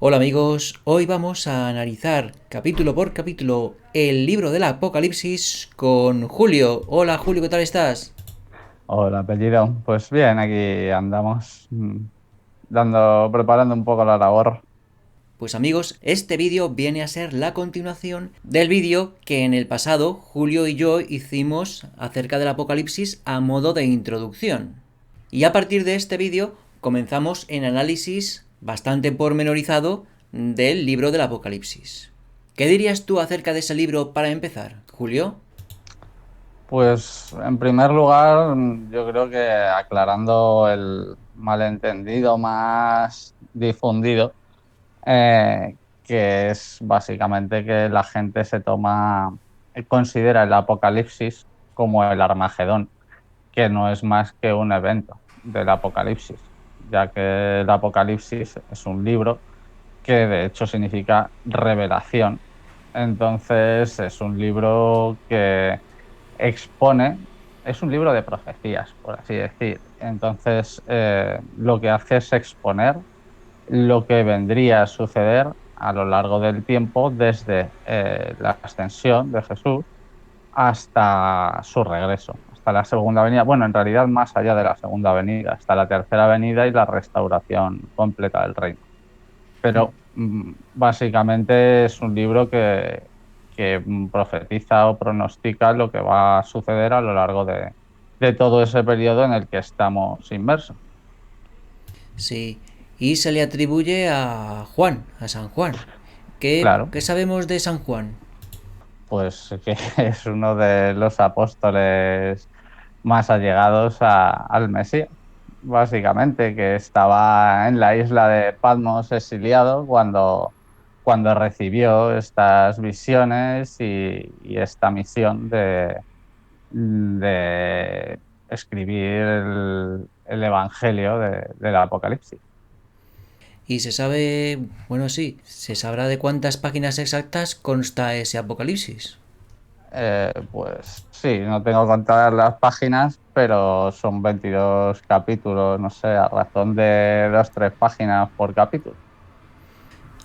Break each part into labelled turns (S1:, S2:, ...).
S1: Hola amigos, hoy vamos a analizar capítulo por capítulo el libro del Apocalipsis con Julio. Hola Julio, ¿qué tal estás?
S2: Hola, apellido. Pues bien, aquí andamos preparando un poco la labor.
S1: Pues amigos, este vídeo viene a ser la continuación del vídeo que en el pasado Julio y yo hicimos acerca del Apocalipsis a modo de introducción. Y a partir de este vídeo comenzamos en análisis bastante pormenorizado del libro del Apocalipsis. ¿Qué dirías tú acerca de ese libro para empezar, Julio?
S2: Pues en primer lugar, yo creo que aclarando el malentendido más difundido, que es básicamente que la gente considera el Apocalipsis como el Armagedón, que no es más que un evento del Apocalipsis, ya que el Apocalipsis es un libro que de hecho significa revelación. Entonces es un libro que expone, es un libro de profecías, por así decir. Entonces lo que hace es exponer lo que vendría a suceder a lo largo del tiempo desde la ascensión de Jesús hasta su regreso, hasta la segunda venida. Bueno, en realidad más allá de la segunda venida, hasta la tercera venida y la restauración completa del reino. Pero básicamente es un libro que profetiza o pronostica lo que va a suceder a lo largo de todo ese periodo en el que estamos inmersos.
S1: Sí, y se le atribuye a Juan, a San Juan. ¿Qué,
S2: Claro,
S1: qué sabemos de San Juan?
S2: pues que es uno de los apóstoles más allegados al Mesías, básicamente, que estaba en la isla de Patmos exiliado cuando recibió estas visiones y esta misión de escribir el Evangelio del Apocalipsis.
S1: Y se sabe, bueno, sí, se sabrá de cuántas páginas exactas consta ese Apocalipsis.
S2: Pues sí, no tengo contadas las páginas, pero son 22 capítulos, no sé, a razón de 2, 3 páginas por capítulo.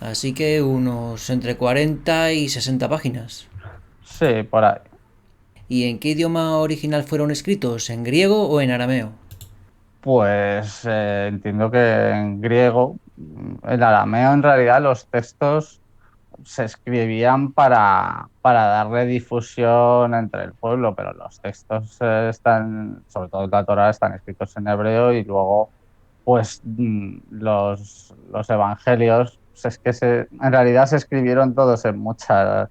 S1: Así que unos entre 40 y 60 páginas.
S2: Sí, por ahí.
S1: ¿Y en qué idioma original fueron escritos? ¿En griego o en arameo?
S2: Pues entiendo que en griego, en arameo en realidad los textos se escribían para darle difusión entre el pueblo, pero los textos están, sobre todo la Torá, están escritos en hebreo y luego, pues los evangelios, pues es que en realidad se escribieron todos en muchas,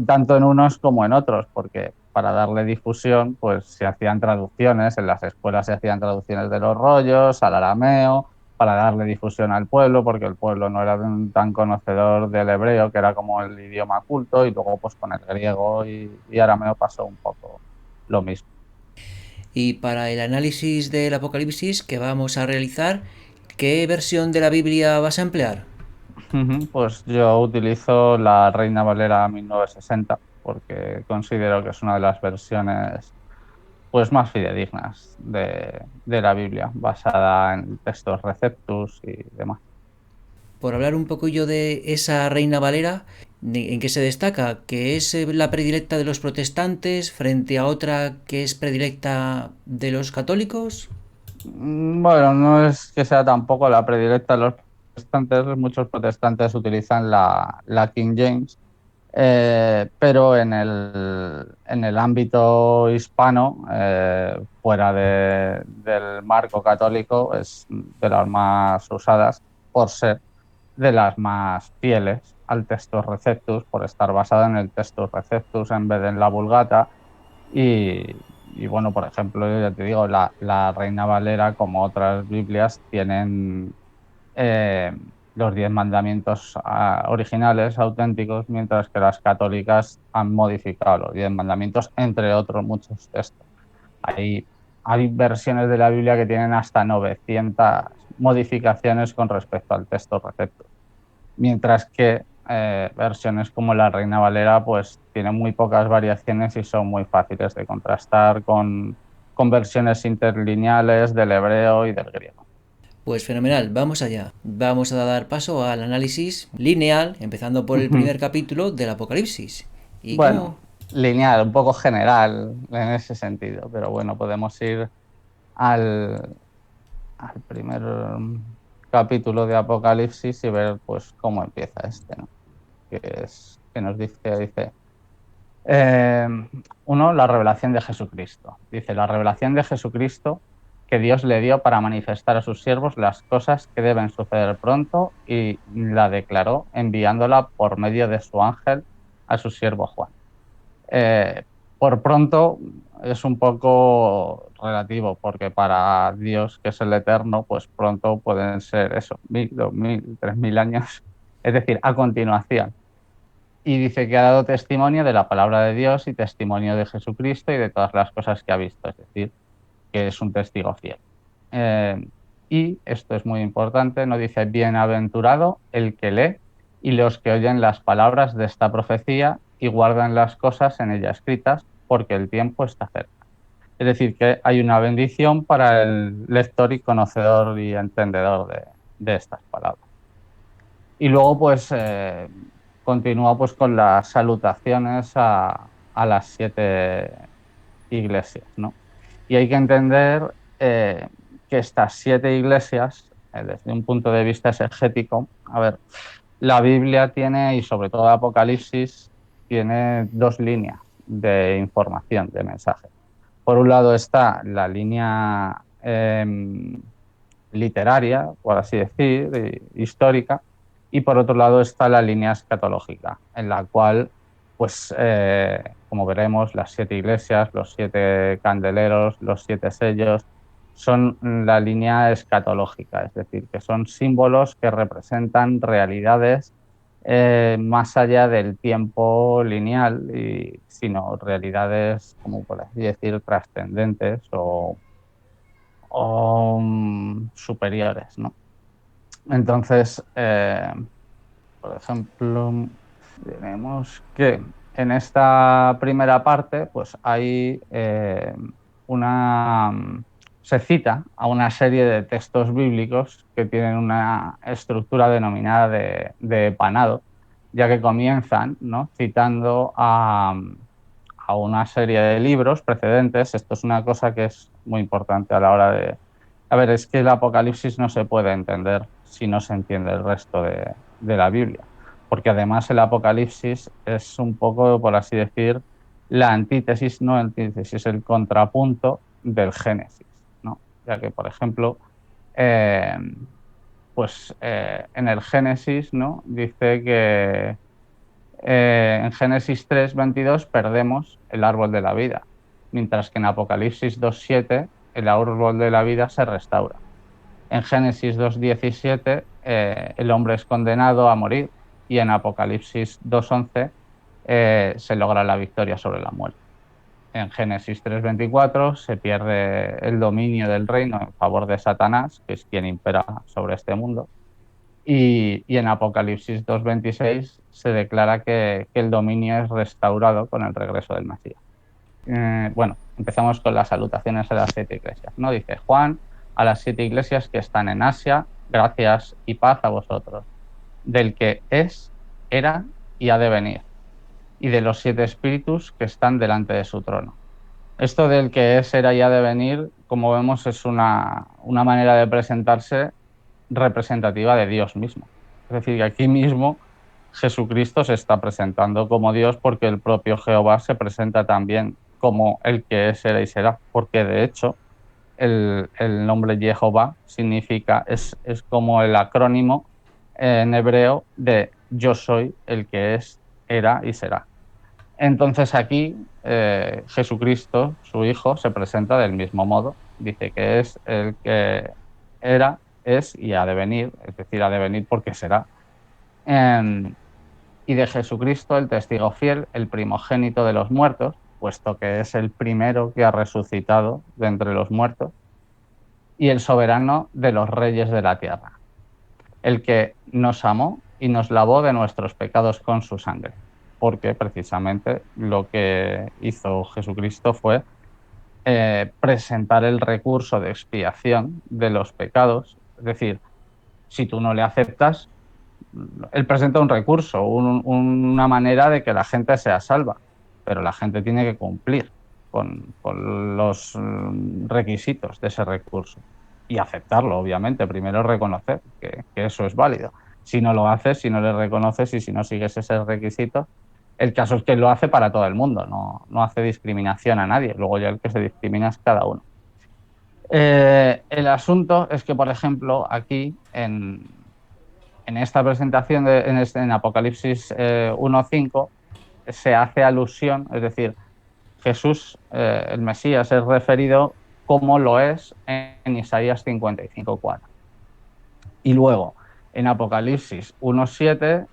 S2: tanto en unos como en otros, porque para darle difusión, pues se hacían traducciones, en las escuelas se hacían traducciones de los rollos al arameo para darle difusión al pueblo, porque el pueblo no era tan conocedor del hebreo, que era como el idioma culto, y luego pues con el griego y arameo pasó un poco lo mismo.
S1: Y para el análisis del Apocalipsis que vamos a realizar, ¿qué versión de la Biblia vas a emplear?
S2: Pues yo utilizo la Reina Valera 1960 porque considero que es una de las versiones pues más fidedignas de la Biblia, basada en textos receptus y demás.
S1: Por hablar un poquillo de esa Reina Valera, ¿en qué se destaca? ¿Que es la predilecta de los protestantes frente a otra que es predilecta de los católicos?
S2: Bueno, no es que sea tampoco la predilecta de los protestantes, muchos protestantes utilizan la King James, pero en el ámbito hispano, fuera del marco católico, es de las más usadas por ser de las más fieles al Textus Receptus, por estar basada en el Textus Receptus en vez de en la Vulgata. Y bueno, por ejemplo, ya te digo, la Reina Valera, como otras Biblias, tienen eh, los 10 mandamientos originales, auténticos, mientras que las católicas han modificado los 10 mandamientos, entre otros muchos textos. Hay, hay versiones de la Biblia que tienen hasta 900 modificaciones con respecto al texto receptor, mientras que versiones como la Reina Valera pues tienen muy pocas variaciones y son muy fáciles de contrastar con versiones interlineales del hebreo y del griego.
S1: Pues fenomenal, vamos allá. Vamos a dar paso al análisis lineal, empezando por el primer capítulo del Apocalipsis. ¿Y
S2: Bueno,
S1: cómo?
S2: lineal, un poco general en ese sentido, pero bueno, podemos ir al, al primer capítulo de Apocalipsis y ver pues cómo empieza este, ¿no? Que nos dice eh, uno, la revelación de Jesucristo. Dice, la revelación de Jesucristo que Dios le dio para manifestar a sus siervos las cosas que deben suceder pronto y la declaró enviándola por medio de su ángel a su siervo Juan. Eh, por pronto es un poco relativo, porque para Dios, que es el eterno, pues pronto pueden ser eso, 1000, 2000, 3000 años, es decir, a continuación. Y dice que ha dado testimonio de la palabra de Dios y testimonio de Jesucristo y de todas las cosas que ha visto, es decir, que es un testigo fiel. Y esto es muy importante, no dice bienaventurado el que lee y los que oyen las palabras de esta profecía y guardan las cosas en ella escritas, porque el tiempo está cerca. Es decir, que hay una bendición para el lector y conocedor y entendedor de estas palabras. Y luego, pues, continúa pues, con las salutaciones a las 7 iglesias, ¿no? Y hay que entender que estas 7 iglesias, desde un punto de vista exegético, a ver, la Biblia tiene, y sobre todo Apocalipsis, tiene dos líneas de información, de mensaje. Por un lado está la línea literaria, por así decir, histórica, y por otro lado está la línea escatológica, en la cual, pues, como veremos, las 7 iglesias, los 7 candeleros, los 7 sellos, son la línea escatológica, es decir, que son símbolos que representan realidades más allá del tiempo lineal, sino realidades, como por así decir, trascendentes o superiores, ¿no? Entonces, por ejemplo, tenemos que en esta primera parte, pues hay una... Se cita a una serie de textos bíblicos que tienen una estructura denominada de panado, ya que comienzan, ¿no?, citando a una serie de libros precedentes. Esto es una cosa que es muy importante a la hora de... A ver, es que el Apocalipsis no se puede entender si no se entiende el resto de la Biblia, porque además el Apocalipsis es un poco, por así decir, la antítesis, no antítesis, el contrapunto del Génesis, ¿no? Ya que, por ejemplo, eh, en el Génesis, ¿no?, dice que en Génesis 3:22 perdemos el árbol de la vida, mientras que en Apocalipsis 2:7 el árbol de la vida se restaura. En Génesis 2:17 el hombre es condenado a morir y en Apocalipsis 2:11 se logra la victoria sobre la muerte. En Génesis 3:24 se pierde el dominio del reino en favor de Satanás, que es quien impera sobre este mundo. Y en Apocalipsis 2:26 se declara que el dominio es restaurado con el regreso del Mesías. Bueno, empezamos con las salutaciones a las 7 iglesias, ¿no? Dice Juan, a las 7 iglesias que están en Asia, gracias y paz a vosotros, del que es, era y ha de venir, y de los 7 espíritus que están delante de su trono. Esto del que es, era y ha de venir, como vemos, es una manera de presentarse representativa de Dios mismo. Es decir, que aquí mismo Jesucristo se está presentando como Dios, porque el propio Jehová se presenta también como el que es, era y será, porque de hecho el nombre Jehová significa, es como el acrónimo en hebreo de yo soy el que es, era y será. Entonces aquí Jesucristo, su Hijo, se presenta del mismo modo. Dice que es el que era, es y ha de venir, es decir, ha de venir porque será. Y de Jesucristo, el testigo fiel, el primogénito de los muertos, puesto que es el primero que ha resucitado de entre los muertos, y el soberano de los reyes de la tierra, el que nos amó y nos lavó de nuestros pecados con su sangre, porque precisamente lo que hizo Jesucristo fue presentar el recurso de expiación de los pecados Es decir, si tú no le aceptas, él presenta un recurso, una manera de que la gente sea salva, pero la gente tiene que cumplir con los requisitos de ese recurso y aceptarlo, obviamente. Primero reconocer que eso es válido. Si no lo haces, si no le reconoces y si no sigues ese requisito, el caso es que lo hace para todo el mundo, no hace discriminación a nadie. Luego ya el que se discrimina es cada uno. El asunto es que, por ejemplo, aquí en esta presentación, en Apocalipsis 1.5, se hace alusión, es decir, Jesús, el Mesías, es referido como lo es en Isaías 55.4. Y luego, en Apocalipsis 1.7,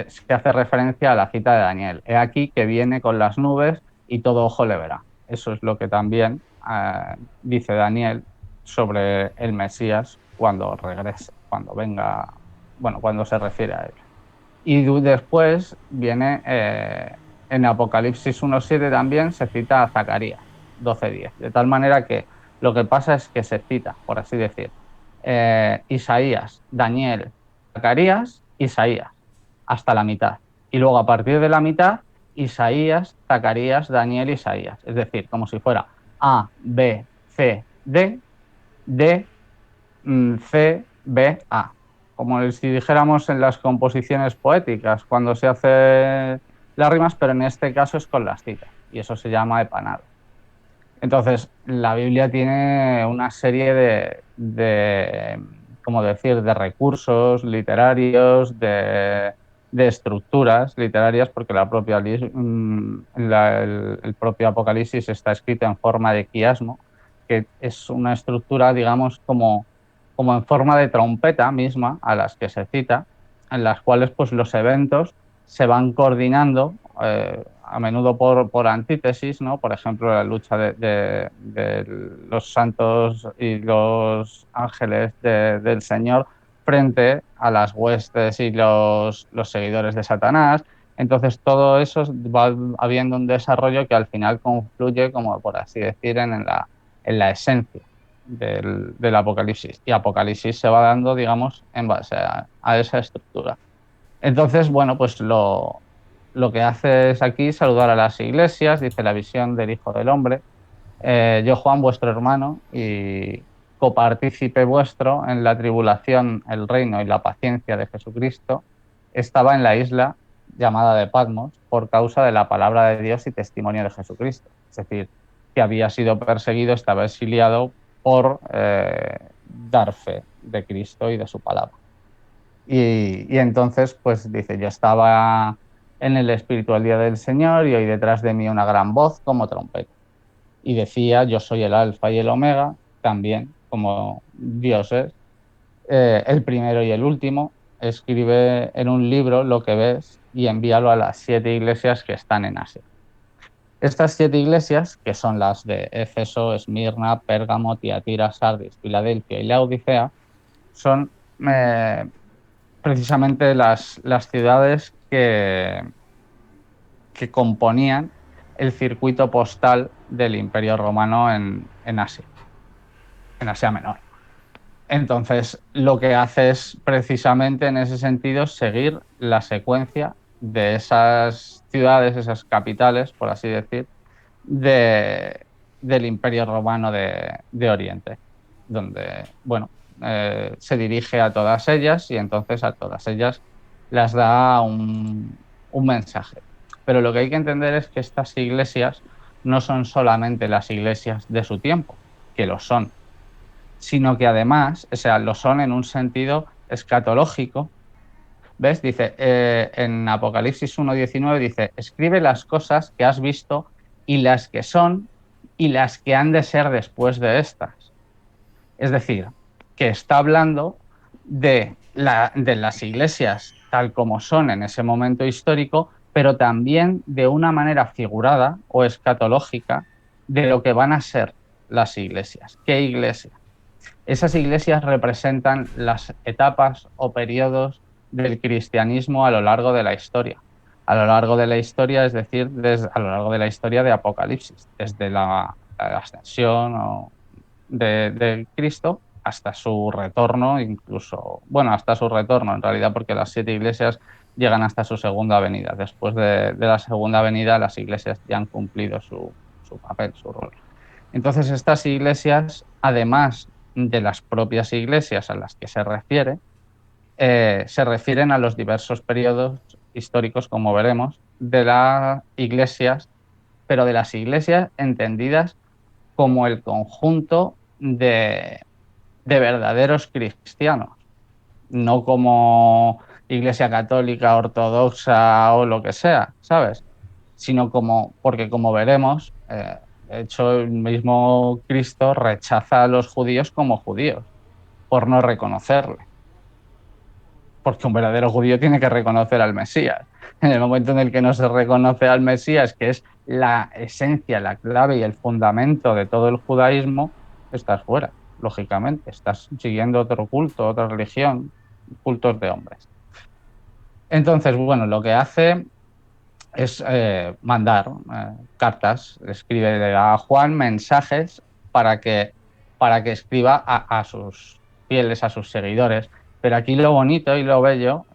S2: se hace referencia a la cita de Daniel. He aquí que viene con las nubes y todo ojo le verá. Eso es lo que también dice Daniel sobre el Mesías cuando regrese, cuando venga, bueno, cuando se refiere a él. Y después viene, en Apocalipsis 1.7 también se cita a Zacarías 12.10, de tal manera que lo que pasa es que se cita, por así decir, Isaías, Daniel, Zacarías, Isaías, hasta la mitad. Y luego a partir de la mitad, Isaías, Zacarías, Daniel, Isaías. Es decir, como si fuera A, B, C, D, D, C, B, A. Como si dijéramos en las composiciones poéticas, cuando se hace las rimas, pero en este caso es con las citas, y eso se llama epanado. Entonces, la Biblia tiene una serie ¿cómo decir?, de recursos literarios, de estructuras literarias, porque el propio Apocalipsis está escrito en forma de quiasmo, que es una estructura, digamos, como en forma de trompeta misma a las que se cita, en las cuales pues, los eventos se van coordinando, a menudo por antítesis, ¿no? Por ejemplo, la lucha de los santos y los ángeles del Señor frente a las huestes y los seguidores de Satanás. Entonces, todo eso va habiendo un desarrollo que al final confluye, como por así decir, en la esencia del Apocalipsis. Y Apocalipsis se va dando, digamos, en base a esa estructura. Entonces, bueno, pues lo que hace es aquí saludar a las iglesias, dice la visión del Hijo del Hombre. Yo, Juan, vuestro hermano y copartícipe vuestro en la tribulación, el reino y la paciencia de Jesucristo, estaba en la isla llamada de Patmos por causa de la palabra de Dios y testimonio de Jesucristo. Es decir, que había sido perseguido, estaba exiliado por dar fe de Cristo y de su palabra. Y entonces, pues dice, yo estaba en el Espíritu al día del Señor y oí detrás de mí una gran voz como trompeta. Y decía, yo soy el Alfa y el Omega, también como Dios es, el primero y el último. Escribe en un libro lo que ves y envíalo a las 7 iglesias que están en Asia. Estas 7 iglesias, que son las de Éfeso, Esmirna, Pérgamo, Tiatira, Sardis, Filadelfia y Laodicea, son precisamente las ciudades que componían el circuito postal del Imperio Romano en Asia Menor. Entonces, lo que hace es precisamente en ese sentido seguir la secuencia de esas ciudades, esas capitales, por así decir, del Imperio Romano de Oriente, donde, bueno, se dirige a todas ellas y entonces a todas ellas las da un mensaje. Pero lo que hay que entender es que estas iglesias no son solamente las iglesias de su tiempo, que lo son, sino que además, o sea, lo son en un sentido escatológico. ¿Ves? Dice, en Apocalipsis 1.19 dice, escribe las cosas que has visto y las que son y las que han de ser después de estas. Es decir, que está hablando de las iglesias tal como son en ese momento histórico, pero también de una manera figurada o escatológica de lo que van a ser las iglesias. ¿Qué iglesia? Esas iglesias representan las etapas o periodos del cristianismo a lo largo de la historia. A lo largo de la historia, es decir, a lo largo de la historia de Apocalipsis, desde la ascensión de Cristo hasta su retorno, incluso, bueno, hasta su retorno en realidad, porque las 7 iglesias llegan hasta su segunda venida. Después de la segunda venida, las iglesias ya han cumplido su papel, su rol. Entonces, estas iglesias, además de las propias iglesias a las que se refieren a los diversos periodos históricos, como veremos, de las iglesias, pero de las iglesias entendidas como el conjunto de verdaderos cristianos, no como iglesia católica, ortodoxa o lo que sea, ¿sabes? Sino como, porque como veremos, de hecho el mismo Cristo rechaza a los judíos como judíos por no reconocerle, porque un verdadero judío tiene que reconocer al Mesías. En el momento en el que no se reconoce al Mesías, que es la esencia, la clave y el fundamento de todo el judaísmo, estás fuera, lógicamente. Estás siguiendo otro culto, otra religión, cultos de hombres. Entonces, bueno, lo que hace es mandar cartas, escribe a Juan mensajes para que escriba a sus fieles, a sus seguidores. Pero aquí lo bonito y lo bello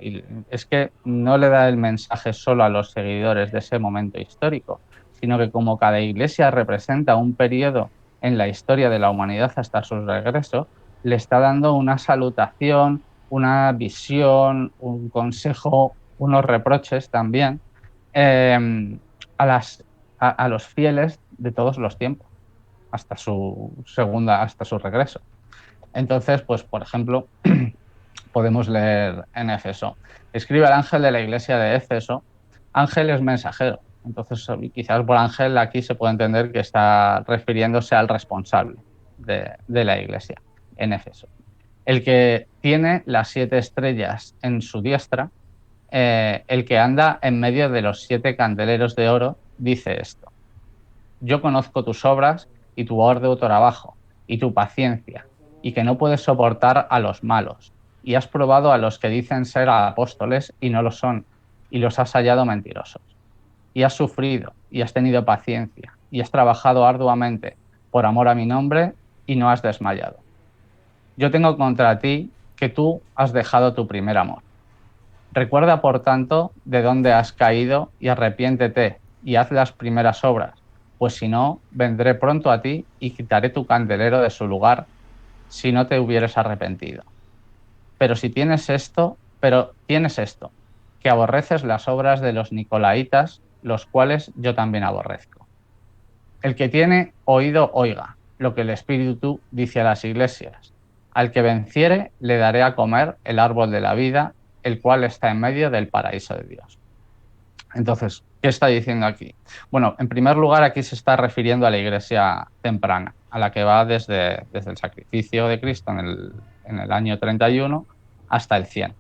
S2: es que no le da el mensaje solo a los seguidores de ese momento histórico, sino que como cada iglesia representa un periodo en la historia de la humanidad hasta su regreso, le está dando una salutación, una visión, un consejo, unos reproches también eh, a los fieles de todos los tiempos, hasta su regreso. Entonces, pues, por ejemplo, podemos leer en Éfeso. Escribe al ángel de la iglesia de Éfeso. Ángel es mensajero. Entonces, quizás por ángel aquí se puede entender que está refiriéndose al responsable de la iglesia en Éfeso. El que tiene las 7 estrellas en su diestra, el que anda en medio de los 7 candeleros de oro, dice esto: yo conozco tus obras y tu arduo trabajo y tu paciencia, y que no puedes soportar a los malos, y has probado a los que dicen ser apóstoles y no lo son, y los has hallado mentirosos. Y has sufrido, y has tenido paciencia, y has trabajado arduamente por amor a mi nombre, y no has desmayado. Yo tengo contra ti que tú has dejado tu primer amor. Recuerda, por tanto, de dónde has caído y arrepiéntete y haz las primeras obras, pues si no, vendré pronto a ti y quitaré tu candelero de su lugar si no te hubieras arrepentido. Pero tienes esto, que aborreces las obras de los nicolaítas, los cuales yo también aborrezco. El que tiene oído, oiga lo que el Espíritu dice a las iglesias. Al que venciere, le daré a comer el árbol de la vida, el cual está en medio del paraíso de Dios. Entonces, ¿qué está diciendo aquí? Bueno, en primer lugar, aquí se está refiriendo a la iglesia temprana, a la que va desde el sacrificio de Cristo en el año 31 hasta el 100,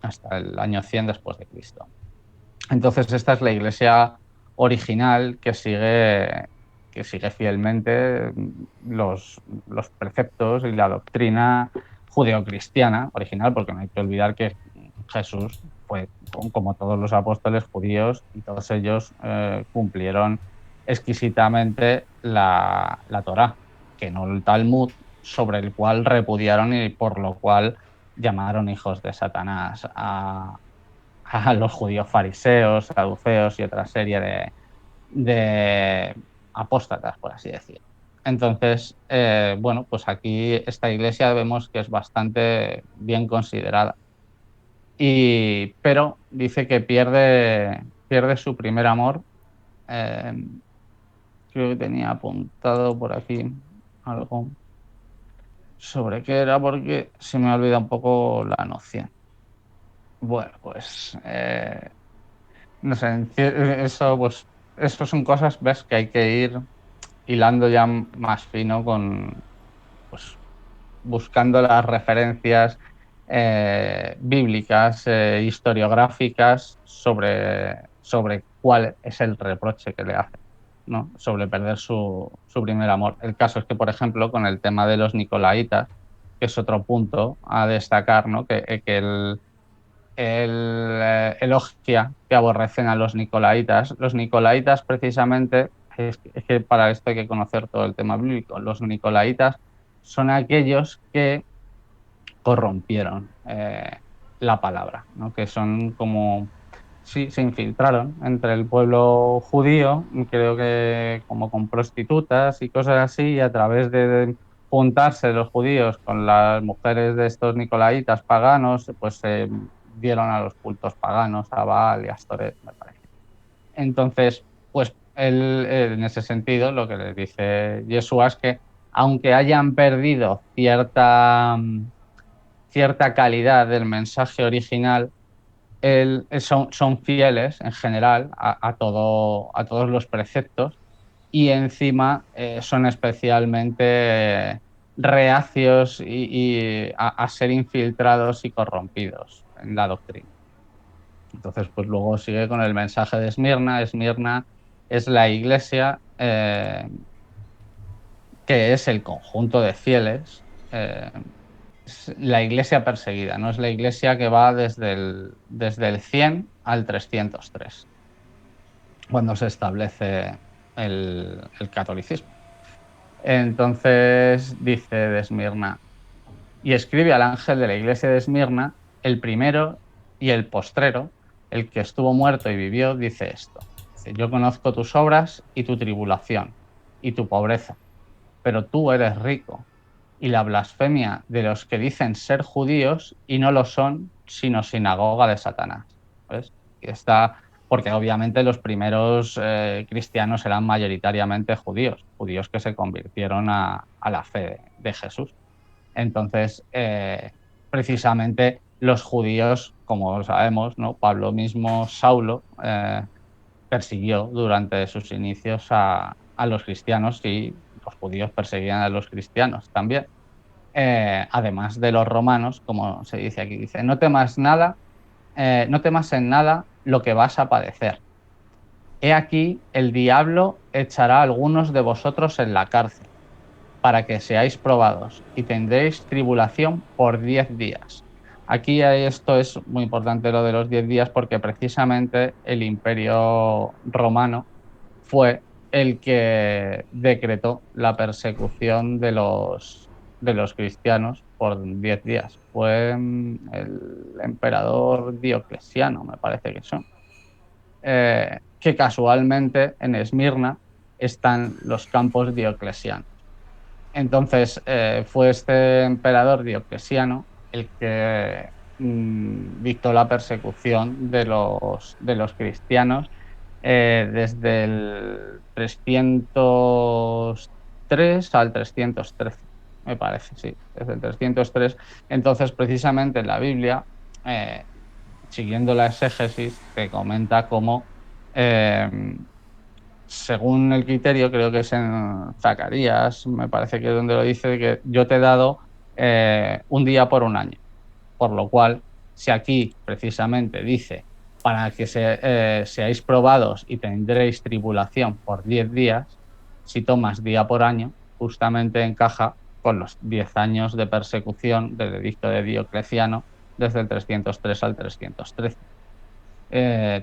S2: hasta el año 100 después de Cristo. Entonces, esta es la iglesia original que sigue fielmente los preceptos y la doctrina judeocristiana original, porque no hay que olvidar que Jesús fue, como todos los apóstoles judíos, y todos ellos cumplieron exquisitamente la Torá, que no el Talmud, sobre el cual repudiaron y por lo cual llamaron hijos de Satanás a los judíos fariseos, saduceos y otra serie de apóstatas, por así decir. Entonces, bueno, pues aquí esta iglesia vemos que es bastante bien considerada. Pero dice que pierde su primer amor. Creo que tenía apuntado por aquí algo sobre qué era, porque se me ha olvidado un poco la noción. Bueno, pues no sé, eso son cosas, ves, que hay que ir hilando ya más fino pues, buscando las referencias bíblicas, historiográficas sobre cuál es el reproche que le hace, ¿no? Sobre perder su primer amor. El caso es que, por ejemplo, con el tema de los nicolaitas, que es otro punto a destacar, ¿no? Que él elogia que aborrecen a los nicolaitas. Los nicolaitas, precisamente, es que para esto hay que conocer todo el tema bíblico. Los nicolaitas son aquellos que corrompieron la palabra, ¿no? Que son como, sí, se infiltraron entre el pueblo judío, creo que como con prostitutas y cosas así, y a través de juntarse los judíos con las mujeres de estos nicolaitas paganos, pues se dieron a los cultos paganos, a Baal y a Astoret, me parece. Entonces, pues él, en ese sentido, lo que le dice Yeshua es que aunque hayan perdido cierta calidad del mensaje original, son fieles en general a todos los preceptos y encima son especialmente reacios a ser infiltrados y corrompidos en la doctrina. Entonces, pues luego sigue con el mensaje de Esmirna. Esmirna es la iglesia que es el conjunto de fieles, es la iglesia perseguida, no es la iglesia que va desde el 100 al 303, cuando se establece el catolicismo. Entonces dice de Esmirna, y escribe al ángel de la iglesia de Esmirna, el primero y el postrero, el que estuvo muerto y vivió, dice esto. Dice, yo conozco tus obras y tu tribulación y tu pobreza, pero tú eres rico, y la blasfemia de los que dicen ser judíos y no lo son, sino sinagoga de Satanás. ¿Ves? Y está, porque obviamente los primeros cristianos eran mayoritariamente judíos, judíos que se convirtieron a la fe de Jesús. Entonces, precisamente los judíos, como sabemos, ¿no? Pablo mismo, Saulo, persiguió durante sus inicios a los cristianos y los judíos perseguían a los cristianos también. Además de los romanos, como se dice aquí, dice, no temas nada, no temas en nada lo que vas a padecer. He aquí, el diablo echará a algunos de vosotros en la cárcel para que seáis probados y tendréis tribulación por 10 días. Aquí esto es muy importante lo de los 10 días porque precisamente el Imperio Romano fue el que decretó la persecución de los cristianos por 10 días. Fue el emperador Diocleciano, me parece que son, que casualmente en Esmirna están los campos dioclesianos. Entonces, fue este emperador Diocleciano el que dictó la persecución de los cristianos desde el 303 al 313, me parece, sí, desde el 303. Entonces, precisamente en la Biblia, eh, siguiendo la exégesis, te comenta cómo según el criterio, creo que es en Zacarías, me parece que es donde lo dice, que yo te he dado un día por un año. Por lo cual, si aquí precisamente dice, para que seáis probados y tendréis tribulación por 10 días, si tomas día por año, justamente encaja con los 10 años de persecución del edicto de Diocleciano desde el 303 al 313.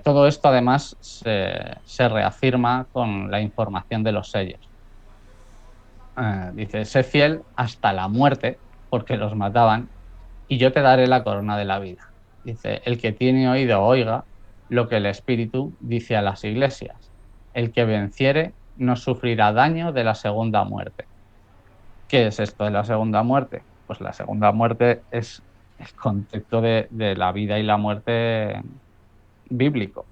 S2: Todo esto además se reafirma con la información de los sellos. Dice, sé fiel hasta la muerte, porque los mataban, y yo te daré la corona de la vida. Dice, el que tiene oído oiga lo que el Espíritu dice a las iglesias. El que venciere no sufrirá daño de la segunda muerte. ¿Qué es esto de la segunda muerte? Pues la segunda muerte es el concepto de la vida y la muerte bíblico,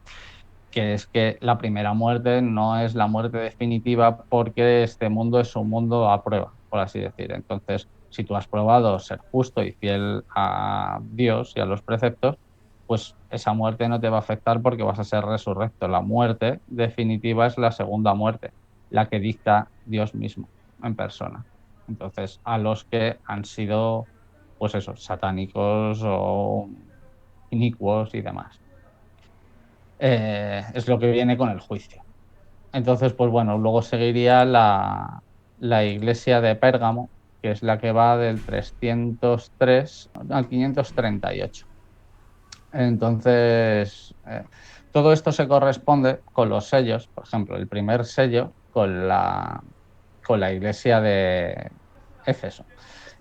S2: que es que la primera muerte no es la muerte definitiva porque este mundo es un mundo a prueba, por así decir. Entonces, si tú has probado ser justo y fiel a Dios y a los preceptos, pues esa muerte no te va a afectar porque vas a ser resurrecto. La muerte definitiva es la segunda muerte, la que dicta Dios mismo en persona. Entonces, a los que han sido, pues eso, satánicos o inicuos y demás. Es lo que viene con el juicio. Entonces, pues bueno, luego seguiría la iglesia de Pérgamo, que es la que va del 303 al 538. Entonces, todo esto se corresponde con los sellos, por ejemplo, el primer sello con la iglesia de Éfeso.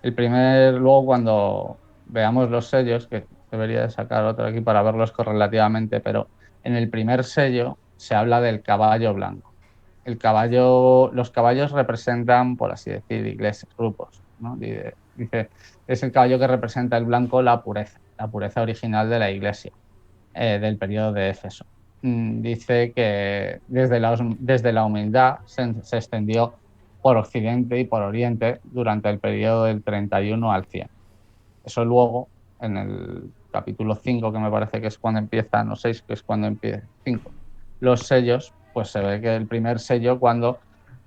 S2: Luego cuando veamos los sellos, que debería de sacar otro aquí para verlos correlativamente, pero en el primer sello se habla del caballo blanco. Los caballos representan, por así decir, iglesias, grupos, ¿no? Dice, es el caballo que representa el blanco, la pureza original de la iglesia, del periodo de Éfeso. Dice que desde la humildad se extendió por Occidente y por Oriente durante el periodo del 31 al 100. Eso luego, en el capítulo 5, que me parece que es cuando empiezan, o 6, que es cuando empieza, 5, los sellos, pues se ve que el primer sello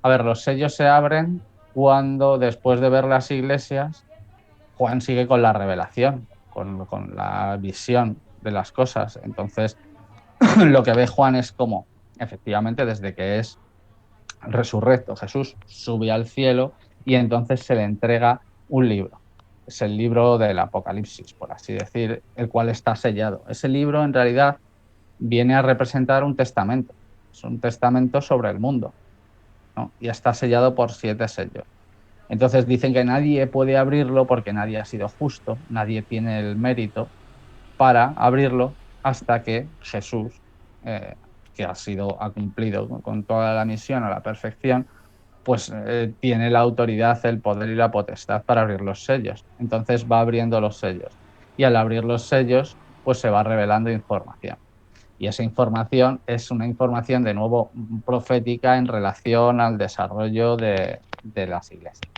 S2: a ver, los sellos se abren cuando, después de ver las iglesias, Juan sigue con la revelación, con la visión de las cosas. Entonces, lo que ve Juan es como, efectivamente, desde que es resurrecto, Jesús sube al cielo y entonces se le entrega un libro. Es el libro del Apocalipsis, por así decir, el cual está sellado. Ese libro en realidad viene a representar un testamento. Es un testamento sobre el mundo, ¿no? Y está sellado por 7 sellos. Entonces dicen que nadie puede abrirlo porque nadie ha sido justo, nadie tiene el mérito para abrirlo hasta que Jesús, que ha cumplido con toda la misión a la perfección, pues tiene la autoridad, el poder y la potestad para abrir los sellos. Entonces va abriendo los sellos. Y al abrir los sellos, pues se va revelando información. Y esa información es una información, de nuevo, profética en relación al desarrollo de las iglesias.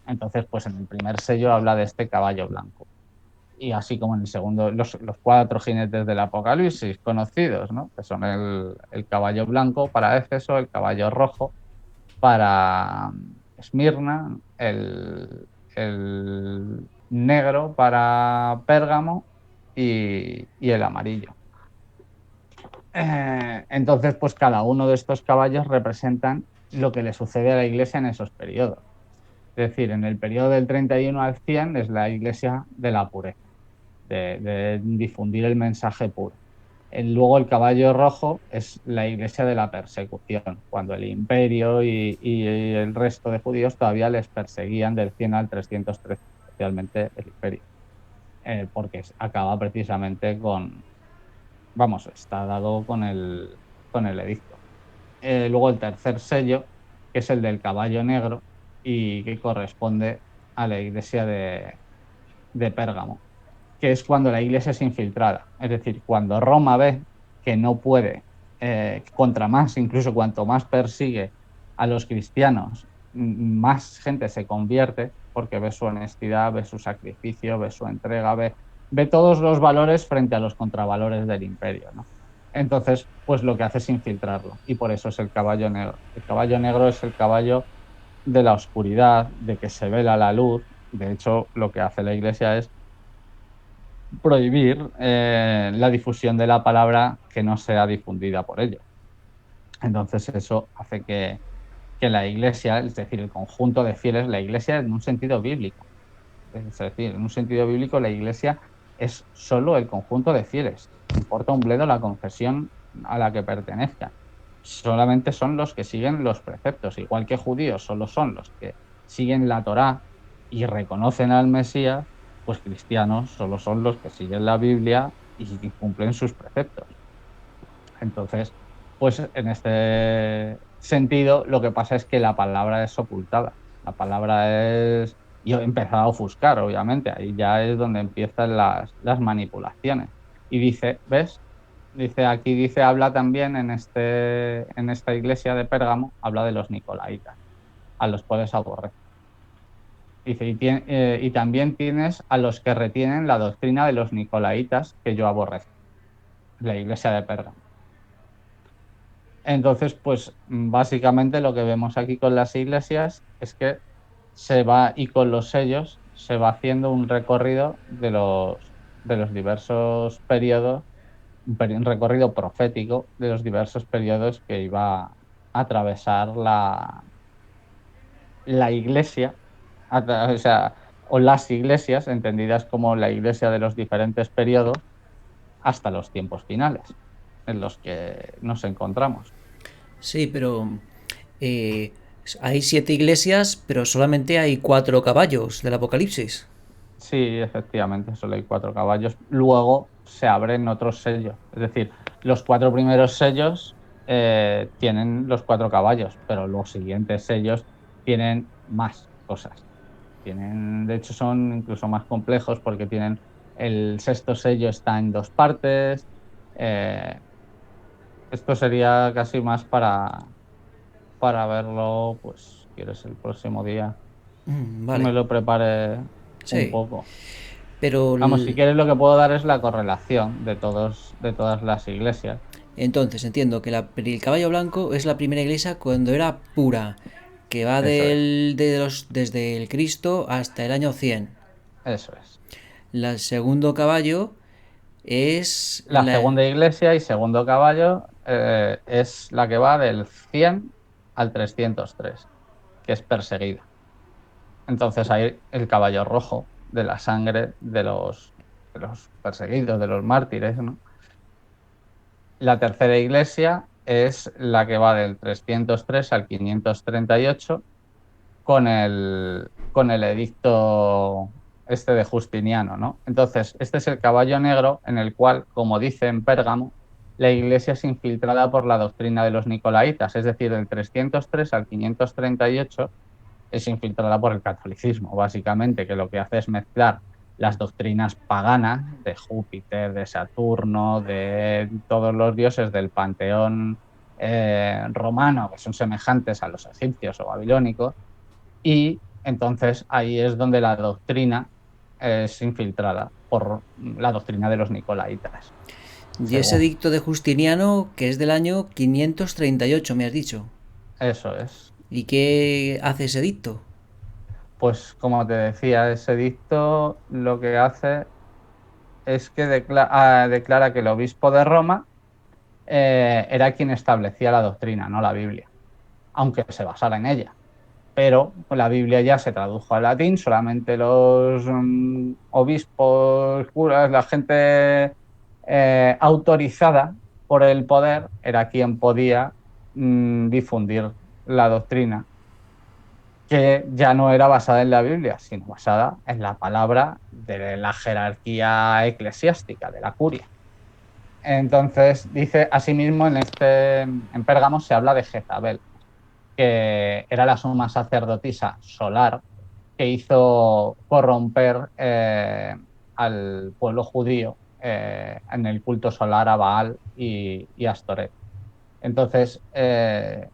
S2: Entonces, pues en el primer sello habla de este caballo blanco. Y así como en el segundo, los 4 jinetes del Apocalipsis conocidos, ¿no? Que son el caballo blanco para Éfeso, el caballo rojo para Esmirna, el negro para Pérgamo y el amarillo. Entonces, pues cada uno de estos caballos representan lo que le sucede a la iglesia en esos periodos. Es decir, en el periodo del 31 al 100 es la iglesia de la pureza, de difundir el mensaje puro. Luego el caballo rojo es la iglesia de la persecución, cuando el imperio y el resto de judíos todavía les perseguían del 100 al 313, especialmente el imperio, porque acaba precisamente está dado con el edicto. Luego el tercer sello, que es el del caballo negro y que corresponde a la iglesia de Pérgamo, que es cuando la iglesia es infiltrada. Es decir, cuando Roma ve que no puede, contra más, incluso cuanto más persigue a los cristianos, más gente se convierte, porque ve su honestidad, ve su sacrificio, ve su entrega, ve todos los valores frente a los contravalores del imperio, ¿no? Entonces, pues lo que hace es infiltrarlo, y por eso es el caballo negro. El caballo negro es el caballo de la oscuridad, de que se vela la luz. De hecho, lo que hace la iglesia es prohibir la difusión de la palabra que no sea difundida por ellos. Entonces eso hace que la iglesia, es decir, el conjunto de fieles, la iglesia en un sentido bíblico, es decir, en un sentido bíblico la iglesia es solo el conjunto de fieles, no importa un bledo la confesión a la que pertenezcan, solamente son los que siguen los preceptos, igual que judíos solo son los que siguen la Torá y reconocen al Mesías, pues cristianos solo son los que siguen la Biblia y cumplen sus preceptos. Entonces, pues en este sentido, lo que pasa es que la palabra es ocultada. La palabra es... Yo he empezado a ofuscar, obviamente. Ahí ya es donde empiezan las manipulaciones. Y dice, ¿ves? Habla también en esta iglesia de Pérgamo, habla de los nicolaitas, a los cuales aborrece. Dice, y también tienes a los que retienen la doctrina de los nicolaitas, que yo aborrezco, la iglesia de Pérgamo. Entonces, pues básicamente lo que vemos aquí con las iglesias es que y con los sellos se va haciendo un recorrido de los diversos periodos, un recorrido profético de los diversos periodos que iba a atravesar la iglesia, o las iglesias, entendidas como la iglesia de los diferentes periodos, hasta los tiempos finales en los que nos encontramos.
S1: Sí, pero eh, hay 7 iglesias, pero solamente hay 4 caballos del Apocalipsis.
S2: Sí, efectivamente, solo hay 4 caballos. Luego se abren otros sellos. Es decir, los 4 primeros sellos tienen los 4 caballos, pero los siguientes sellos tienen más cosas. Tienen, de hecho, son incluso más complejos porque tienen el sexto sello está en 2 partes. Eh, Esto sería casi más para verlo, pues, si quieres, el próximo día que me
S1: Vale,
S2: lo prepare un
S1: sí.
S2: poco.
S1: Pero
S2: Vamos, si quieres lo que puedo dar es la correlación de todas las iglesias.
S1: entonces entiendo que el caballo blanco es la primera iglesia cuando era pura, que va
S2: Eso es,
S1: desde el Cristo hasta el año 100.
S2: eso es.
S1: El segundo caballo es
S2: La segunda iglesia y segundo caballo es la que va del 100 al 303, que es perseguida. Entonces hay el caballo rojo de la sangre de los perseguidos, de los mártires, ¿no? La tercera iglesia es la que va del 303 al 538 con el edicto este de Justiniano, ¿no? Entonces, este es el caballo negro en el cual, como dice en Pérgamo, la iglesia es infiltrada por la doctrina de los nicolaitas, es decir, del 303 al 538 es infiltrada por el catolicismo, básicamente, que lo que hace es mezclar las doctrinas paganas de Júpiter, de Saturno, de todos los dioses del panteón romano, que son semejantes a los egipcios o babilónicos, y entonces ahí es donde la doctrina es infiltrada por la doctrina de los nicolaitas,
S1: y ese
S2: según.
S1: edicto de Justiniano que es del año 538, me has dicho.
S2: Eso es.
S1: ¿Y qué hace ese edicto?
S2: Pues como te decía, ese edicto lo que hace es que declara que el obispo de Roma era quien establecía la doctrina, no la Biblia, aunque se basara en ella. Pero la Biblia ya se tradujo al latín, solamente los obispos, curas, la gente autorizada por el poder era quien podía difundir la doctrina, que ya no era basada en la Biblia, sino basada en la palabra de la jerarquía eclesiástica, de la curia. Entonces, dice, asimismo, en Pérgamo se habla de Jezabel, que era la suma sacerdotisa solar que hizo corromper al pueblo judío en el culto solar a Baal y Astoret. Entonces,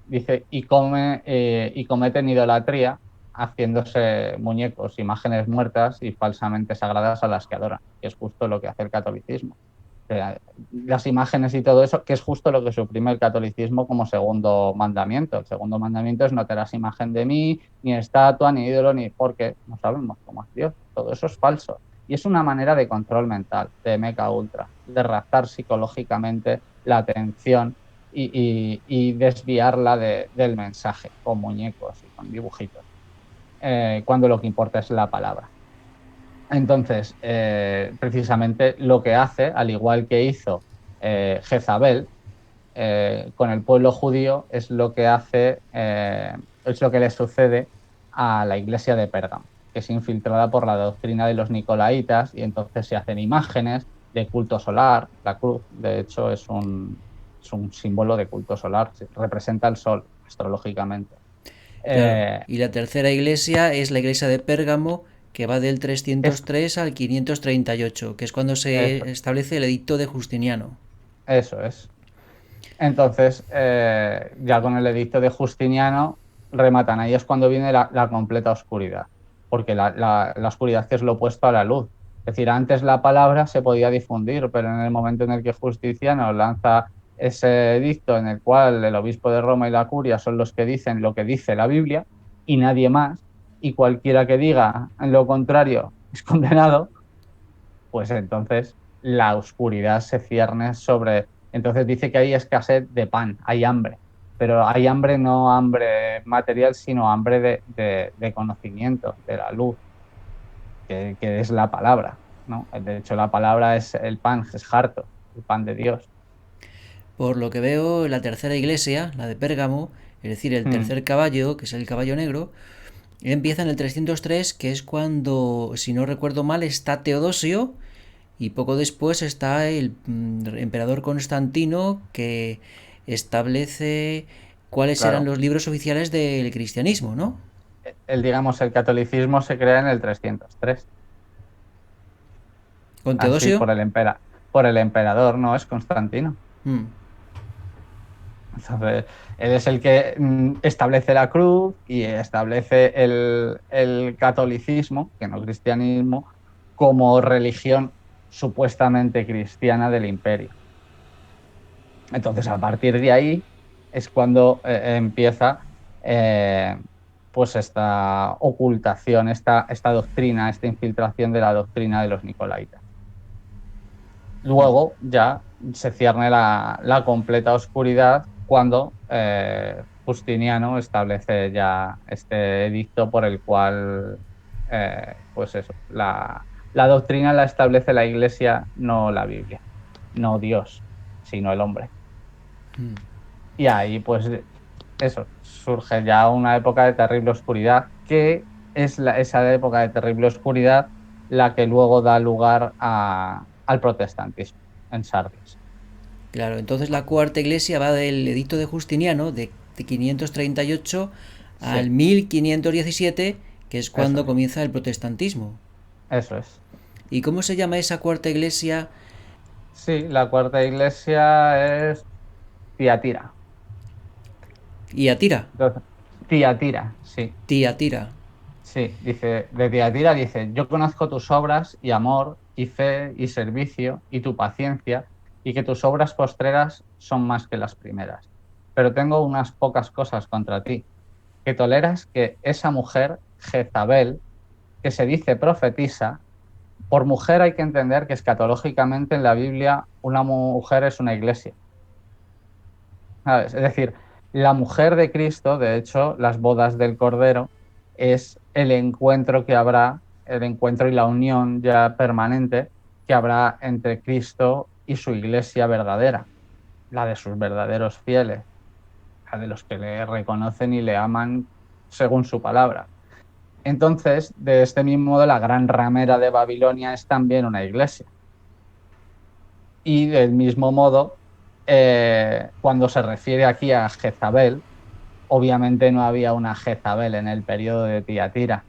S2: dice, y cometen idolatría haciéndose muñecos, imágenes muertas y falsamente sagradas a las que adoran, que es justo lo que hace el catolicismo. Las imágenes y todo eso, que es justo lo que suprime el catolicismo como segundo mandamiento. El segundo mandamiento es no te harás imagen de mí, ni estatua, ni ídolo, ni porque no sabemos cómo es Dios. Todo eso es falso. Y es una manera de control mental, de meca ultra, de raptar psicológicamente la atención y desviarla del mensaje con muñecos y con dibujitos, cuando lo que importa es la palabra. Entonces, precisamente lo que hace, al igual que hizo Jezabel con el pueblo judío, es lo que le sucede a la iglesia de Pérgamo, que es infiltrada por la doctrina de los nicolaitas y entonces se hacen imágenes de culto solar. La cruz, de hecho, es un símbolo de culto solar, representa el sol astrológicamente.
S1: Claro.
S2: Eh,
S1: Y la tercera iglesia es la iglesia de Pérgamo, que va del
S2: es,
S1: 303 al 538, que es cuando se
S2: eso,
S1: establece el edicto de Justiniano.
S2: eso es. Entonces, ya con el edicto de Justiniano, rematan. Ahí es cuando viene la completa oscuridad, porque la oscuridad que es lo opuesto a la luz. Es decir, antes la palabra se podía difundir, pero en el momento en el que Justiniano lanza ese edicto en el cual el obispo de Roma y la curia son los que dicen lo que dice la Biblia y nadie más, y cualquiera que diga lo contrario es condenado, pues entonces la oscuridad se cierne sobre. Entonces dice que hay escasez de pan, hay hambre, pero hay hambre no hambre material, sino hambre de conocimiento, de la luz, que es la palabra, ¿no? De hecho, la palabra es el pan, es harto, el pan de Dios.
S1: Por lo que veo, la tercera iglesia, la de Pérgamo, es decir, el
S2: Mm,
S1: tercer caballo, que es el caballo negro, Empieza en el 303, que es cuando, si no recuerdo mal, está Teodosio y poco después está el emperador Constantino, que establece cuáles eran
S2: Claro.
S1: los libros oficiales del cristianismo, ¿no?
S2: Digamos, el catolicismo se crea en el 303.
S1: Con
S2: Así,
S1: Teodosio.
S2: por el emperador, ¿no? Es Constantino.
S1: Mm.
S2: Entonces, él es el que establece la cruz y establece el catolicismo, que no cristianismo, como religión supuestamente cristiana del imperio. Entonces, a partir de ahí es cuando empieza eh, pues esta ocultación, esta doctrina, esta infiltración de la doctrina de los nicolaitas. Luego ya se cierne la completa oscuridad cuando Justiniano establece ya este edicto por el cual, pues eso, la doctrina la establece la Iglesia, no la Biblia, no Dios, sino el hombre. Y ahí, pues eso, surge ya una época de terrible oscuridad, que es esa época de terrible oscuridad la que luego da lugar al protestantismo en Sardes.
S1: Claro, entonces la cuarta iglesia va del edicto de Justiniano de 538 al
S2: Sí,
S1: 1517, que es
S2: eso
S1: cuando
S2: es,
S1: comienza el protestantismo.
S2: eso es.
S1: ¿Y cómo se llama esa cuarta iglesia?
S2: Sí, la cuarta iglesia es Tiatira.
S1: Y Atira.
S2: Entonces, Tiatira, sí.
S1: Tiatira.
S2: Sí, dice, de Tiatira dice, yo conozco tus obras y amor y fe y servicio y tu paciencia y que tus obras postreras son más que las primeras. Pero tengo unas pocas cosas contra ti, que toleras que esa mujer, Jezabel, que se dice profetisa, por mujer hay que entender que escatológicamente en la Biblia una mujer es una iglesia, ¿sabes? Es decir, la mujer de Cristo, de hecho, las bodas del Cordero, es el encuentro que habrá, el encuentro y la unión ya permanente que habrá entre Cristo y su iglesia verdadera, la de sus verdaderos fieles, la de los que le reconocen y le aman según su palabra. Entonces, de este mismo modo, la gran ramera de Babilonia es también una iglesia. Y del mismo modo, cuando se refiere aquí a Jezabel, obviamente no había una Jezabel en el periodo de Tiatira,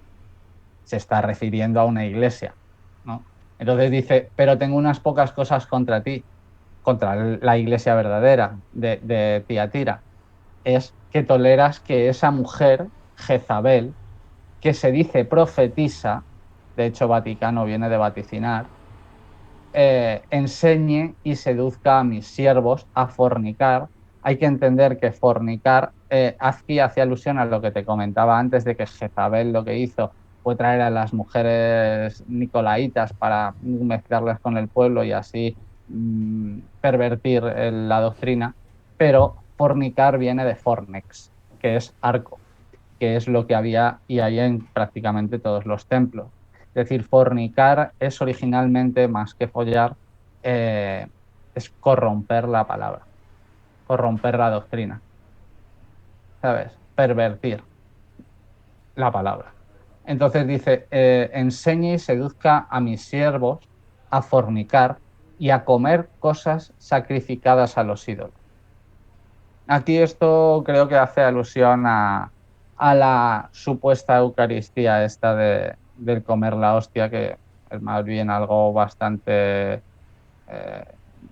S2: se está refiriendo a una iglesia, ¿no? Entonces dice, pero tengo unas pocas cosas contra ti, contra la iglesia verdadera de Tiatira, es que toleras que esa mujer, Jezabel, que se dice profetisa, de hecho Vaticano viene de vaticinar, enseñe y seduzca a mis siervos a fornicar. Hay que entender que fornicar aquí hace alusión a lo que te comentaba antes de que Jezabel lo que hizo fue traer a las mujeres nicolaitas para mezclarlas con el pueblo y así pervertir la doctrina, pero fornicar viene de fornex, que es arco, que es lo que había y hay en prácticamente todos los templos. Es decir, fornicar es originalmente, más que follar, eh, es corromper la palabra, corromper la doctrina, ¿sabes? Pervertir la palabra. Entonces dice, enseñe y seduzca a mis siervos a fornicar y a comer cosas sacrificadas a los ídolos. Aquí esto creo que hace alusión a la supuesta Eucaristía esta del comer la hostia, que es más bien algo bastante eh,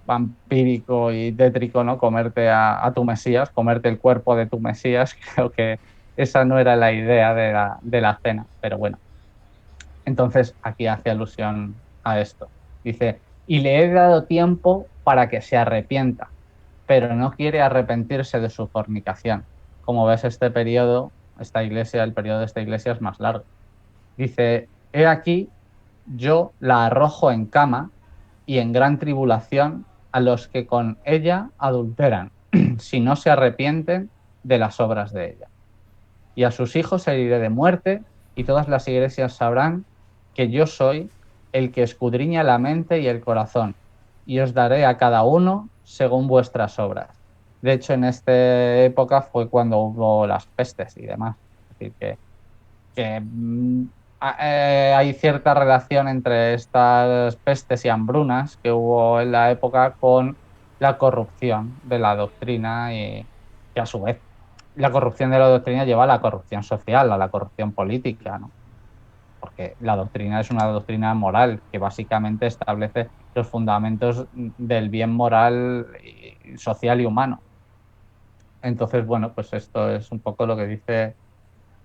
S2: vampírico y tétrico, ¿no? Comerte a tu Mesías, comerte el cuerpo de tu Mesías, creo que esa no era la idea de la cena, pero bueno. Entonces aquí hace alusión a esto. Dice, y le he dado tiempo para que se arrepienta, pero no quiere arrepentirse de su fornicación. Como ves, este periodo, esta iglesia, el periodo de esta iglesia es más largo. Dice, he aquí, yo la arrojo en cama y en gran tribulación a los que con ella adulteran, si no se arrepienten de las obras de ella. Y a sus hijos heriré de muerte, y todas las iglesias sabrán que yo soy el que escudriña la mente y el corazón, y os daré a cada uno según vuestras obras. De hecho, en esta época fue cuando hubo las pestes y demás. Es decir, que que hay cierta relación entre estas pestes y hambrunas que hubo en la época con la corrupción de la doctrina y que a su vez la corrupción de la doctrina lleva a la corrupción social, a la corrupción política, ¿no? Porque la doctrina es una doctrina moral que básicamente establece los fundamentos del bien moral, social y humano. Entonces, bueno, pues esto es un poco lo que dice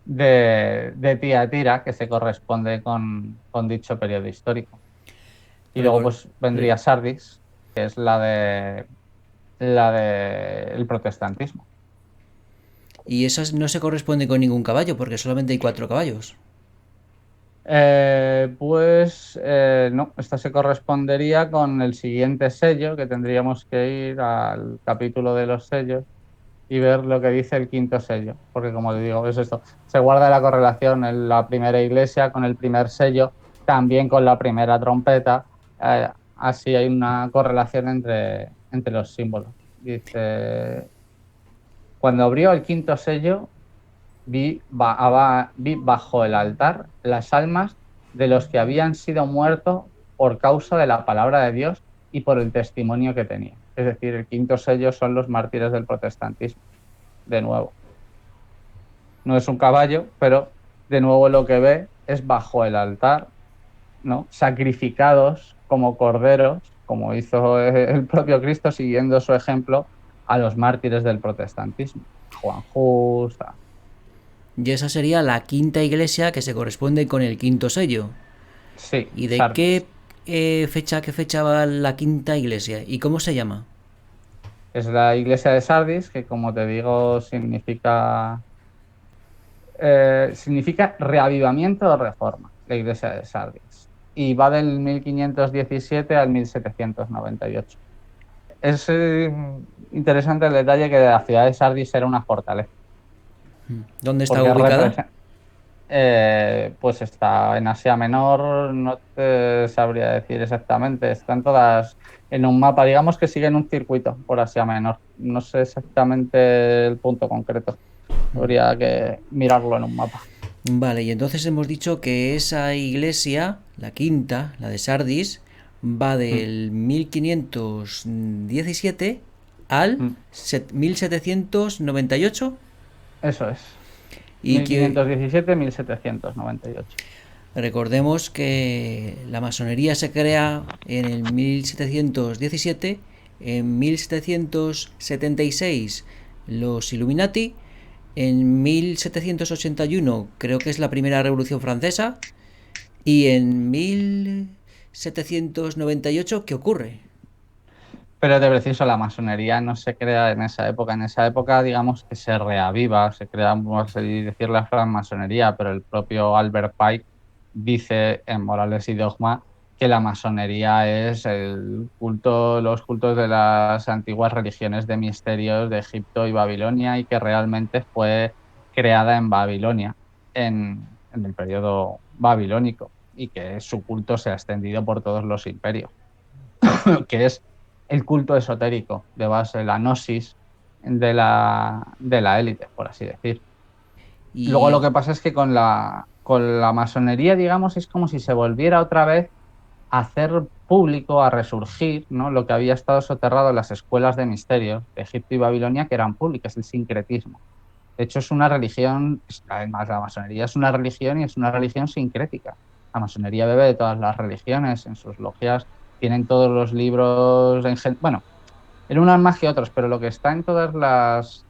S2: de Tiatira, que se corresponde con dicho periodo histórico. Y luego
S1: Recor-
S2: pues vendría Sardis, que es la de el protestantismo.
S1: y esas no se corresponden con ningún caballo, porque solamente hay 4 caballos.
S2: No, esta se correspondería con el siguiente sello, que tendríamos que ir al capítulo de los sellos y ver lo que dice el quinto sello, porque como te digo, es esto, se guarda la correlación en la primera iglesia con el primer sello, también con la primera trompeta, así hay una correlación entre los símbolos. Dice, cuando abrió el quinto sello, vi bajo el altar las almas de los que habían sido muertos por causa de la palabra de Dios y por el testimonio que tenían. Es decir, el quinto sello son los mártires del protestantismo, de nuevo. No es un caballo, pero de nuevo lo que ve es bajo el altar, ¿no? Sacrificados como corderos, como hizo el propio Cristo, siguiendo su ejemplo a los mártires del protestantismo, a Juan Hus,
S1: Y esa sería la quinta iglesia que se corresponde con el quinto sello.
S2: sí,
S1: ¿Y de
S2: Sardis.
S1: qué fecha va la quinta iglesia? ¿Y cómo se llama?
S2: Es la iglesia de Sardis, que como te digo significa reavivamiento o reforma, la iglesia de Sardis. Y va del 1517 al 1798. Es interesante el detalle que la ciudad de Sardis era una fortaleza,
S1: ¿Dónde está
S2: porque
S1: ubicada?
S2: pues está en Asia Menor, no te sabría decir exactamente, están todas en un mapa, digamos que siguen un circuito por Asia Menor, no sé exactamente el punto concreto, habría que mirarlo en un mapa.
S1: Vale, y entonces hemos dicho que esa iglesia, la quinta, la de Sardis, va
S2: Mm,
S1: del 1517 al
S2: mm.
S1: 1798
S2: Eso es,
S1: y que
S2: 1517-1798.
S1: recordemos que la masonería se crea en el 1717, en 1776 los Illuminati, en 1781 creo que es la primera revolución francesa y en 1798 ¿qué ocurre?
S2: Pero de preciso, la masonería no se crea en esa época digamos que se reaviva, se crea, vamos a decir la francmasonería, pero el propio Albert Pike dice en Morales y Dogma que la masonería es los cultos de las antiguas religiones de misterios de Egipto y Babilonia y que realmente fue creada en Babilonia, en el periodo babilónico, y que su culto se ha extendido por todos los imperios, que es el culto esotérico de base, la gnosis de la élite, por así decir. Luego lo
S1: Y
S2: que pasa es que con la masonería, digamos, es como si se volviera otra vez a hacer público, a resurgir, ¿no? Lo que había estado soterrado en las escuelas de misterios de Egipto y Babilonia, que eran públicas, el sincretismo. De hecho, es una religión, además la masonería es una religión y es una religión sincrética. La masonería bebe de todas las religiones, en sus logias tienen todos los libros, bueno, en unas más que otros, pero lo que está en todas las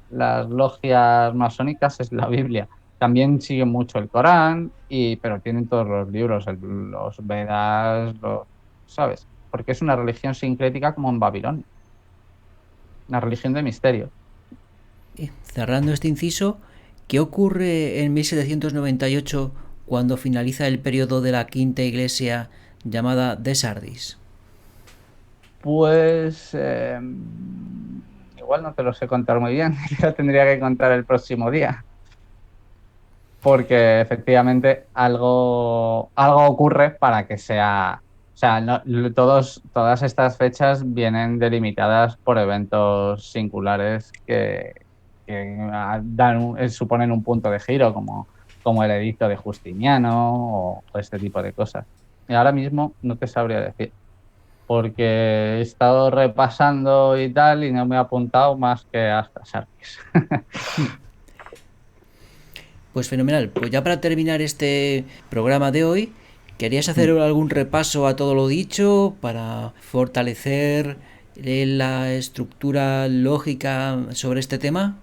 S2: logias masónicas es la Biblia. También siguen mucho el Corán, pero tienen todos los libros, los Vedas, ¿sabes? Porque es una religión sincrética como en Babilonia, una religión de misterio.
S1: cerrando este inciso, ¿qué ocurre en 1798 cuando finaliza el periodo de la quinta iglesia llamada de Sardis?
S2: Pues igual no te lo sé contar muy bien, ya tendría que contar el próximo día, porque efectivamente algo ocurre para que sea, o sea, todas estas fechas vienen delimitadas por eventos singulares que suponen un punto de giro, como como el edicto de Justiniano o este tipo de cosas. Y ahora mismo no te sabría decir, porque he estado repasando y tal y no me he apuntado más que hasta Sarkis.
S1: Pues fenomenal. Pues ya para terminar este programa de hoy, ¿querías hacer algún repaso a todo lo dicho para fortalecer la estructura lógica sobre este tema?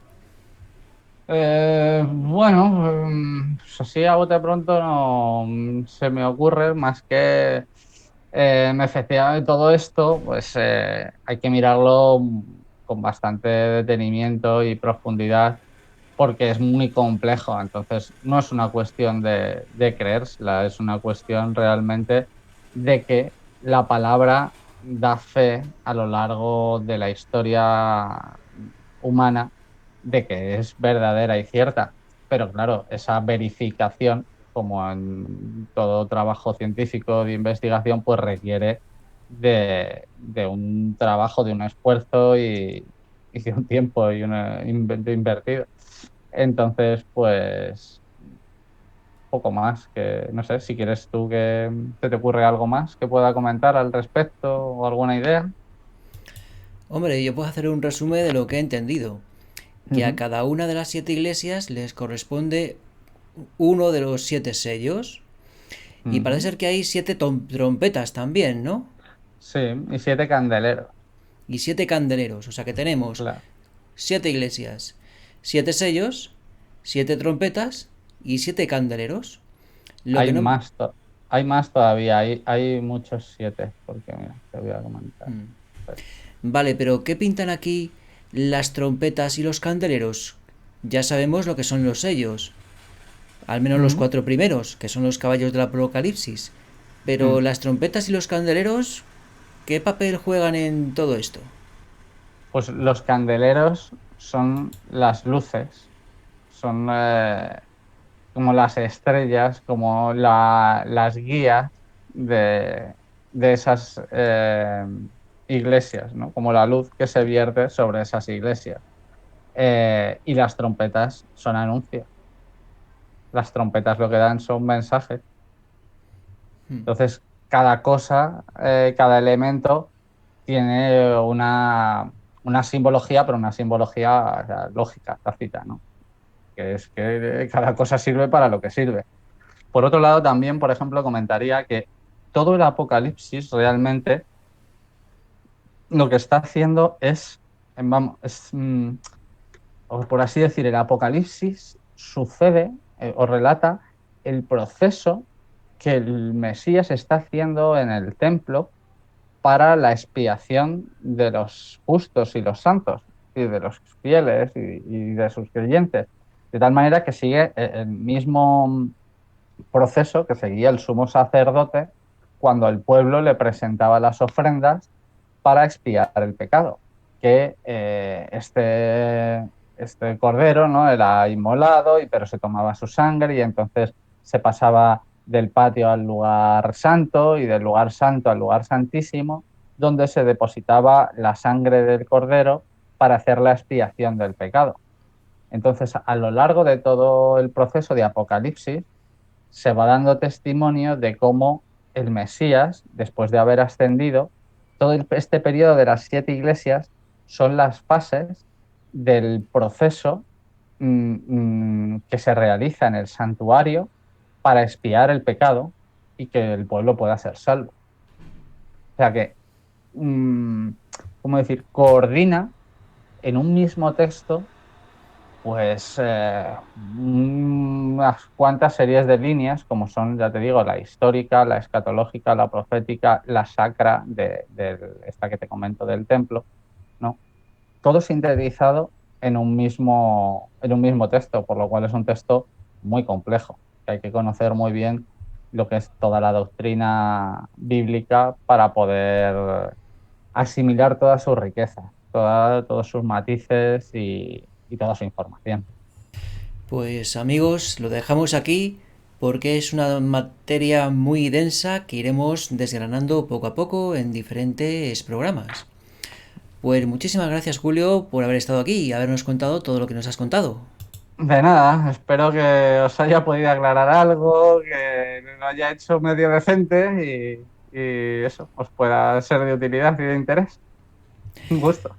S2: Bueno, así a bote pronto no se me ocurre más que efectivamente todo esto, pues hay que mirarlo con bastante detenimiento y profundidad porque es muy complejo. Entonces, no es una cuestión de creérsela, es una cuestión realmente de que la palabra da fe a lo largo de la historia humana de que es verdadera y cierta. Pero claro, esa verificación, como en todo trabajo científico de investigación, pues requiere de un trabajo, de un esfuerzo y de un tiempo y un invertido. Entonces, pues poco más que, no sé, si quieres tú que te ocurre algo más que pueda comentar al respecto o alguna idea.
S1: Hombre, yo puedo hacer un resumen de lo que he entendido. Que a
S2: Ujú,
S1: cada una de las 7 iglesias les corresponde uno de los 7 sellos. Y parece
S2: ujú.
S1: ser que hay 7 trompetas también, ¿no?
S2: Sí, y 7 candeleros,
S1: Y 7 candeleros. O sea que tenemos
S2: claro.
S1: 7 iglesias, 7 sellos, 7 trompetas y 7 candeleros. Lo que
S2: Hay
S1: no...
S2: más, hay más todavía, hay muchos 7, porque mira, te voy a comentar.
S1: Vale, pero ¿qué pintan aquí las trompetas y los candeleros? Ya sabemos lo que son los sellos, al menos los
S2: Ujú,
S1: 4 primeros, que son los caballos del Apocalipsis. Pero
S2: ujú.
S1: las trompetas y los candeleros, ¿qué papel juegan en todo esto?
S2: Pues los candeleros son las luces, son como las estrellas, como las guías de, de esas iglesias, ¿no? Como la luz que se vierte sobre esas iglesias. Y las trompetas son anuncios. Las trompetas lo que dan son mensajes. Entonces, cada cosa, cada elemento tiene una simbología, pero una simbología, o sea, lógica, tácita, ¿no? Que es que cada cosa sirve para lo que sirve. Por otro lado, también, por ejemplo, comentaría que todo el Apocalipsis realmente lo que está haciendo es, vamos, o por así decir, el Apocalipsis sucede o relata el proceso que el Mesías está haciendo en el templo para la expiación de los justos y los santos, y de los fieles y de sus creyentes. De tal manera que sigue el mismo proceso que seguía el sumo sacerdote cuando el pueblo le presentaba las ofrendas para expiar el pecado, que este cordero, ¿no? Era inmolado, pero se tomaba su sangre y entonces se pasaba del patio al lugar santo y del lugar santo al lugar santísimo, donde se depositaba la sangre del cordero para hacer la expiación del pecado. Entonces, a lo largo de todo el proceso de Apocalipsis, se va dando testimonio de cómo el Mesías, después de haber ascendido, todo este periodo de las 7 iglesias son las fases del proceso que se realiza en el santuario para expiar el pecado y que el pueblo pueda ser salvo. O sea que, mm, ¿cómo decir?, coordina en un mismo texto pues unas cuantas series de líneas, como son, ya te digo, la histórica, la escatológica, la profética, la sacra de esta que te comento del templo, ¿no? Todo sintetizado en un mismo texto, por lo cual es un texto muy complejo, que hay que conocer muy bien lo que es toda la doctrina bíblica para poder asimilar toda su riqueza, todos sus matices y toda su información.
S1: Pues amigos, lo dejamos aquí porque es una materia muy densa que iremos desgranando poco a poco en diferentes programas. Pues muchísimas gracias Julio por haber estado aquí y habernos contado todo lo que nos has contado.
S2: De nada, espero que os haya podido aclarar algo, que lo haya hecho medio decente y eso, os pueda ser de utilidad y de interés. Un gusto.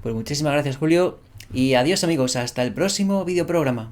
S1: Pues muchísimas gracias, Julio, y adiós amigos, hasta el próximo videoprograma.